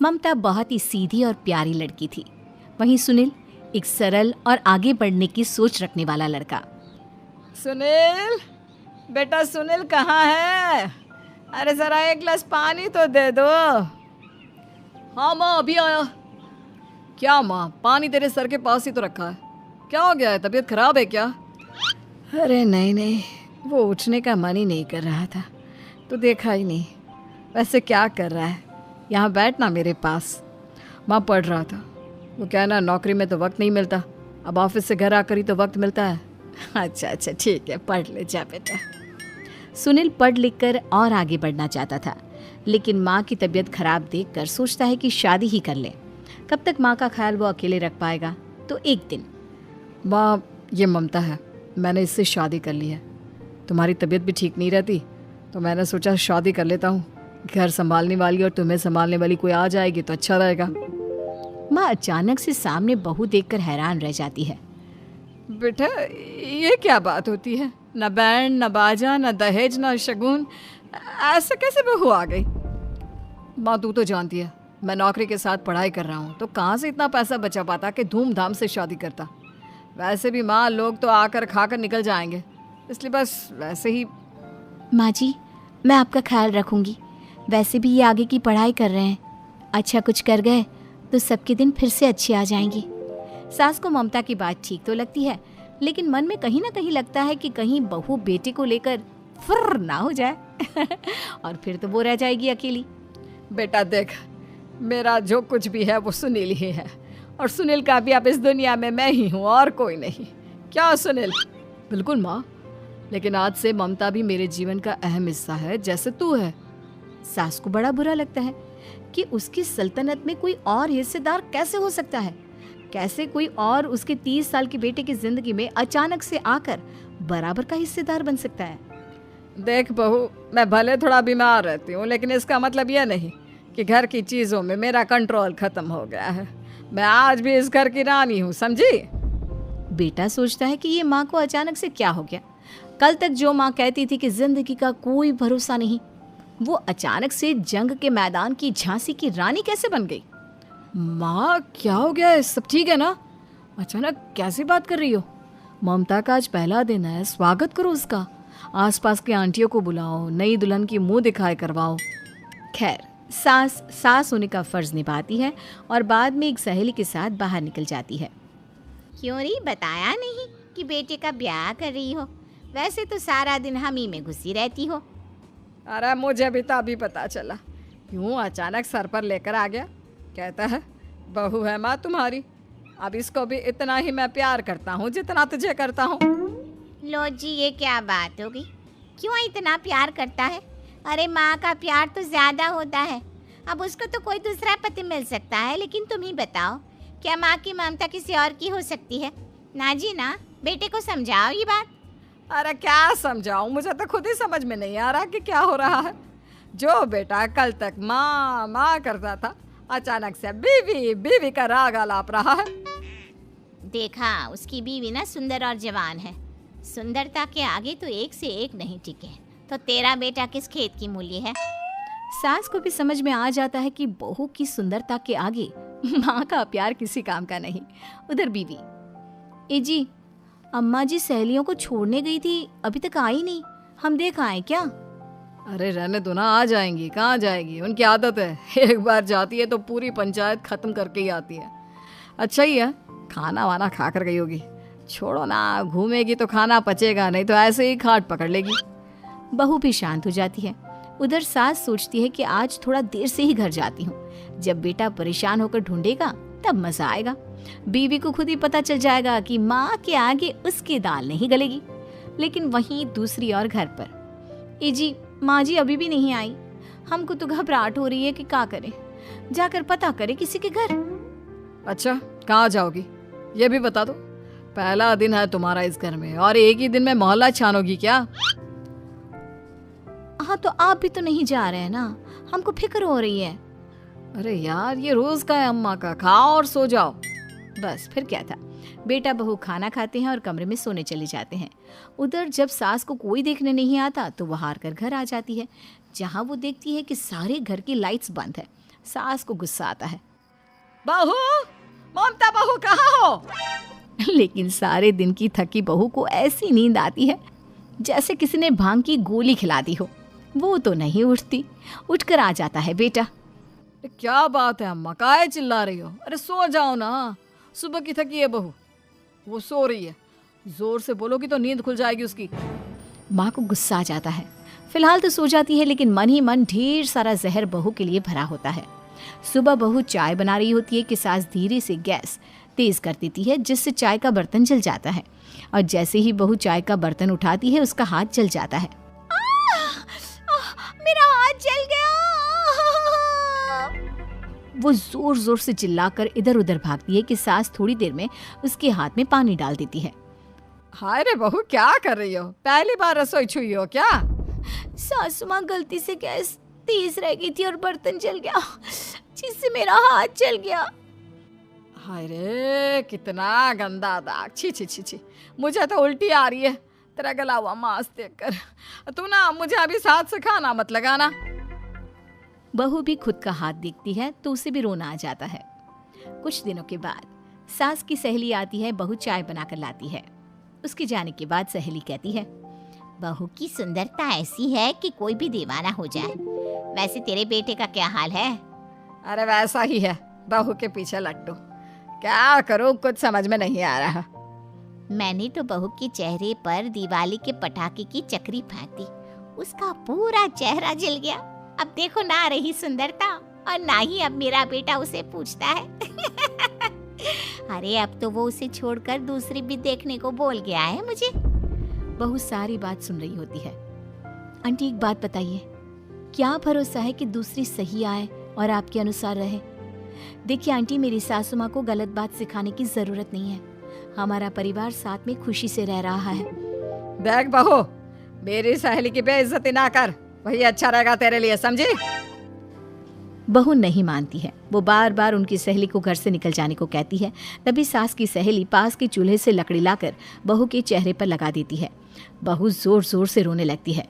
ममता बहुत ही सीधी और प्यारी लड़की थी। वहीं सुनील एक सरल और आगे बढ़ने की सोच रखने वाला लड़का। सुनील, बेटा सुनील कहाँ है? अरे ज़रा एक गिलास पानी तो दे दो। हाँ माँ, अभी आया। क्या माँ, पानी तेरे सर के पास ही तो रखा है। क्या हो गया है, तबीयत खराब है क्या? अरे नहीं नहीं, वो उठने का मन ही नहीं कर रहा था, तो देखा ही नहीं। वैसे क्या कर रहा है? यहाँ बैठ ना मेरे पास। माँ पढ़ रहा था। वो क्या ना, नौकरी में तो वक्त नहीं मिलता, अब ऑफिस से घर आकर ही तो वक्त मिलता है। अच्छा अच्छा ठीक है, पढ़ ले जा बेटा। सुनील पढ़ लिख कर और आगे बढ़ना चाहता था, लेकिन माँ की तबीयत खराब देखकर सोचता है कि शादी ही कर ले। कब तक माँ का ख्याल वो अकेले रख पाएगा? तो एक दिन, माँ ये ममता है, मैंने इससे शादी कर ली है। तुम्हारी तबीयत भी ठीक नहीं रहती, तो मैंने सोचा शादी कर लेता हूँ। घर संभालने वाली और तुम्हें संभालने वाली कोई आ जाएगी तो अच्छा रहेगा। माँ अचानक से सामने बहू देखकर हैरान रह जाती है। बेटा ये क्या बात होती है? न बैंड, न बाजा, न दहेज, न शगुन, ऐसे कैसे बहू आ गई? माँ तू तो जानती है, मैं नौकरी के साथ पढ़ाई कर रहा हूँ, तो कहाँ से इतना पैसा बचा पाता कि धूमधाम से शादी करता। वैसे भी माँ, लोग तो आकर खाकर निकल जाएंगे, इसलिए बस वैसे ही। माँ जी, मैं आपका ख्याल रखूंगी। वैसे भी ये आगे की पढ़ाई कर रहे हैं, अच्छा कुछ कर गए तो सबके दिन फिर से अच्छे आ जाएंगे। सास को ममता की बात ठीक तो लगती है, लेकिन मन में कहीं ना कहीं लगता है कि कहीं बहू बेटे को लेकर फुर्र ना हो जाए और फिर तो वो रह जाएगी अकेली। बेटा देख, मेरा जो कुछ भी है वो सुनील ही है, और सुनील का भी अब इस दुनिया में मैं ही हूँ और कोई नहीं। क्या सुनील? बिल्कुल माँ, लेकिन आज से ममता भी मेरे जीवन का अहम हिस्सा है, जैसे तू है। सास को बड़ा बुरा लगता है कि उसकी सल्तनत में कोई और हिस्सेदार कैसे हो सकता है। कैसे कोई और उसके 30 साल के बेटे की जिंदगी में अचानक से आकर बराबर का हिस्सेदार बन सकता है। देख बहू, मैं भले थोड़ा बीमार रहती हूँ, लेकिन इसका मतलब यह नहीं कि घर की चीज़ों में मेरा कंट्रोल खत्म हो गया है। मैं आज भी इस घर की रानी हूँ, समझी? बेटा सोचता है कि ये माँ को अचानक से क्या हो गया। कल तक जो माँ कहती थी कि जिंदगी का कोई भरोसा नहीं, वो अचानक से जंग के मैदान की झांसी की रानी कैसे बन गई? माँ क्या हो गया है? सब ठीक है ना? अचानक कैसी बात कर रही हो? ममता का आज पहला दिन है, स्वागत करो उसका। आसपास की आंटियों को बुलाओ, नई दुल्हन की मुंह दिखाए करवाओ। खैर, सास होने का फर्ज निभाती है और बाद में एक सहेली के साथ बाहर निकल जाती है। क्यों री बताया नहीं कि बेटे का ब्याह कर रही हो? वैसे तो सारा दिन हम ही में घुसी रहती हो। अरे मुझे भी तो अभी पता चला, यूँ अचानक सर पर लेकर आ गया। कहता है बहू है माँ तुम्हारी, अब इसको भी इतना ही मैं प्यार करता हूँ जितना तुझे करता हूँ। लो जी, ये क्या बात हो गई? क्यों इतना प्यार करता है? अरे माँ का प्यार तो ज़्यादा होता है। अब उसको तो कोई दूसरा पति मिल सकता है, लेकिन तुम ही बताओ, क्या माँ की ममता किसी और की हो सकती है? ना जी ना, बेटे को समझाओ ये बात। अरे क्या समझाऊं, मुझे तो खुद ही समझ में नहीं आ रहा कि क्या हो रहा है। जो बेटा कल तक माँ माँ करता था, अचानक से बीवी बीवी का राग आलाप रहा है। देखा, उसकी बीवी ना सुंदर और जवान है। सुंदरता के आगे तो एक से एक नहीं टिके, तो तेरा बेटा किस खेत की मूली है? सास को भी समझ में आ जाता है कि बहू की सुंदरता के आगे माँ का प्यार किसी काम का नहीं। उधर बीवी, ए जी, अम्मा जी सहेलियों को छोड़ने गई थी, अभी तक आई नहीं, हम देख आए क्या? अरे रहने दो ना, आ जाएंगी। कहाँ जाएगी, उनकी आदत है, एक बार जाती है तो पूरी पंचायत खत्म करके ही आती है। अच्छा ही है, खाना वाना खा कर गई होगी। छोड़ो ना, घूमेगी तो खाना पचेगा, नहीं तो ऐसे ही खाट पकड़ लेगी। बहू भी शांत हो जाती है। उधर सास सोचती है कि आज थोड़ा देर से ही घर जाती हूँ, जब बेटा परेशान होकर ढूंढेगा तब मजा आएगा। बीवी को खुद ही पता चल जाएगा कि माँ के आगे उसकी दाल नहीं गलेगी। लेकिन वहीं दूसरी ओर घर पर, ए जी, माँ जी अभी भी नहीं आई, हमको तो घबराहट हो रही है कि क्या करें, जाकर पता करें किसी के घर। अच्छा, कहाँ जाओगी ये भी बता दो। पहला दिन है तुम्हारा इस घर में और एक ही दिन में मोहल्ला छानोगी क्या? हाँ, तो आप भी तो नहीं जा रहे हैं ना, हमको फिक्र हो रही है। अरे यार, ये रोज का है अम्मा का, खाओ और सो जाओ। बस फिर क्या था। बेटा बहू खाना खाते हैं और कमरे में सोने चले जाते हैं। उधर जब सास को कोई देखने नहीं आता तो वह हार कर घर आ जाती है, जहाँ वो देखती है कि सारे घर की लाइट्स बंद है, सास को गुस्सा आता है। बहू, ममता बहू कहाँ हो? लेकिन सारे दिन की थकी बहू को ऐसी नींद आती है जैसे किसी ने भांग की गोली खिला दी हो। वो तो नहीं उठती। उठकर आ जाता है बेटा। क्या बात है अम्मा, काहे चिल्ला रही हो? अरे सो जाओ ना, सुबह की थकी है बहू, वो सो रही है। जोर से बोलोगी तो नींद खुल जाएगी उसकी। माँ को गुस्सा आ जाता है। फिलहाल तो सो जाती है, लेकिन मन ही मन ढेर सारा जहर बहू के लिए भरा होता है। सुबह बहू चाय बना रही होती है कि सास धीरे से गैस तेज कर देती है, जिससे चाय का बर्तन जल जाता है। और जैसे ही बहू चाय का बर्तन उठाती है, उसका हाथ जल जाता है। मेरा हाथ जल गया। वो जोर जोर से चिल्लाकर इधर उधर भागती है कि सास थोड़ी देर में उसके हाथ में पानी डाल देती है। हाय रे बहू, क्या कर रही हो? पहली बार रसोई छुई हो क्या? सासू माँ गलती से गैस तेज रह गई थी और बर्तन जल गया, जिससे मेरा हाथ जल गया। हाय रे, कितना गंदा दाग। छी छी छी छी, मुझे तो उल्टी आ रही है तेरा गला हुआ मांस देखकर। तू ना मुझे अभी साथ से खाना मत लगाना। बहू भी खुद का हाथ देखती है तो उसे भी रोना आ जाता है। कुछ दिनों के बाद सास की सहेली आती है। बहू चाय बनाकर लाती है। उसके जाने के बाद सहेली कहती है, बहू की सुंदरता ऐसी है कि कोई भी दीवाना हो जाए। वैसे तेरे बेटे का क्या हाल है? अरे वैसा ही है, बहू के पीछे लट्टू। क्या करूं, कुछ समझ में नहीं आ रहा। मैंने तो बहू के चेहरे पर दिवाली के पटाखे की चक्री फेंक दी, उसका पूरा चेहरा जल गया। अब देखो ना रही सुंदरता, और ना ही अब मेरा बेटा उसे पूछता है। अरे अब तो वो उसे छोड़कर दूसरी भी देखने को बोल गया है मुझे। बहू सारी बात सुन रही होती है। आंटी एक बात बताइए, क्या भरोसा है कि दूसरी सही आए और आपके अनुसार रहे? देखिए आंटी, मेरी सासू माँ को गलत बात सिखाने की जरूरत नहीं है। हमारा परिवार साथ में खुशी से रह रहा है। देख बहू, मेरी सहेली की बेइज्जती ना कर, वही अच्छा रहेगा तेरे लिए, समझी? बहू नहीं मानती है। वो बार बार उनकी सहेली को घर से निकल जाने को कहती है। तभी सास की सहेली पास के चूल्हे से लकड़ी लाकर बहू के चेहरे पर लगा देती है। बहू जोर जोर से रोने लगती है।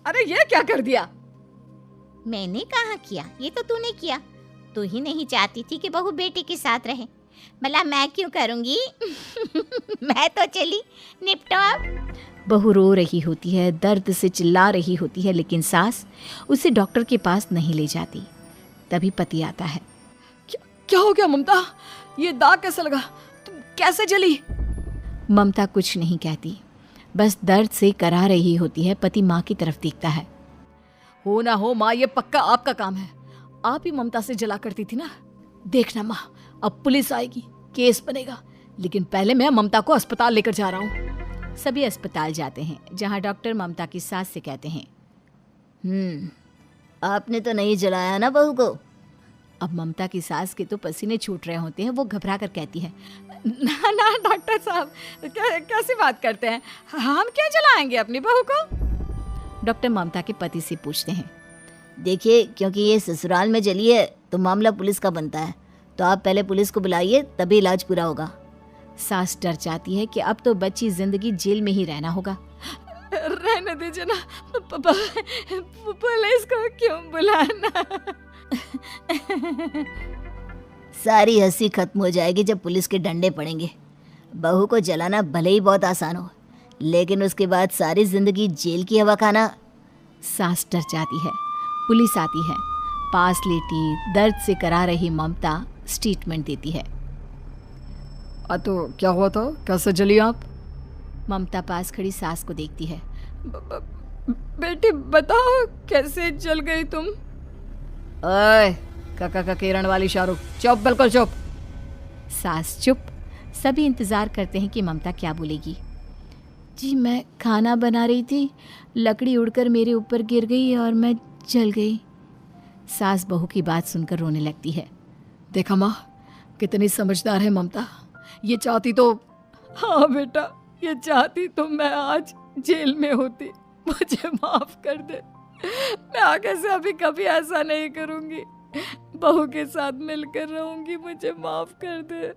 अरे ये क्या कर दिया? मैंने कहाँ किया, ये तो तूने किया। तू ही नहीं चाहती थी कि बहू बेटे के साथ रहे, भला मैं क्यों करूंगी? मैं तो चली, निपटो अब। बहू रो रही होती है, दर्द से चिल्ला रही होती है, लेकिन सास उसे डॉक्टर के पास नहीं ले जाती। तभी पति आता है। क्या हो गया ममता? ये दाग कैसे लगा? तुम कैसे जली? ममता कुछ नहीं कहती, बस दर्द से करा रही होती है। पति माँ की तरफ देखता है। हो ना हो माँ, ये पक्का आपका काम है। आप ही ममता से जला करती थी ना। देखना माँ, अब पुलिस आएगी, केस बनेगा, लेकिन पहले मैं ममता को अस्पताल लेकर जा रहा हूँ। सभी अस्पताल जाते हैं, जहाँ डॉक्टर ममता की सास से कहते हैं, आपने तो नहीं जलाया ना बहू को? अब ममता की सास के तो पसीने छूट रहे होते हैं। वो घबरा कर कहती है, ना ना डॉक्टर साहब, कैसी बात करते हैं? हम क्या जलाएंगे अपनी बहू को? डॉक्टर ममता के पति से पूछते हैं। देखिए, क्योंकि ये ससुराल में जली है तो मामला पुलिस का बनता है, तो आप पहले पुलिस को बुलाइए, तभी इलाज पूरा होगा। सास डर जाती है कि अब तो बच्ची जिंदगी जेल में ही रहना होगा। रहने दीजिए ना, पुलिस को क्यों बुलाना? सारी हंसी खत्म हो जाएगी जब पुलिस के डंडे पड़ेंगे। बहू को जलाना भले ही बहुत आसान हो, लेकिन उसके बाद सारी जिंदगी जेल की हवा खाना। सास डर जाती है। पुलिस आती है। पास लेटी दर्द से करा रही ममता स्टेटमेंट देती है। तो क्या हुआ था? कैसे जली आप? ममता पास खड़ी सास को देखती है। बेटी बताओ, कैसे जल गई तुम? ओए, काका का किरण वाली शाहरुख, चुप, बिल्कुल चुप। सास चुप। सभी इंतजार करते हैं कि ममता क्या बोलेगी। जी मैं खाना बना रही थी, लकड़ी उड़कर मेरे ऊपर गिर गई और मैं जल गई। सास बहू की बात सुनकर रोने लगती है। देखा माँ, कितनी समझदार है ममता। ये चाहती तो, हाँ बेटा, ये चाहती तो मैं आज जेल में होती। मुझे माफ कर दे, मैं आगे से अभी कभी ऐसा नहीं करूंगी। बहू के साथ मिलकर रहूंगी, मुझे माफ कर दे।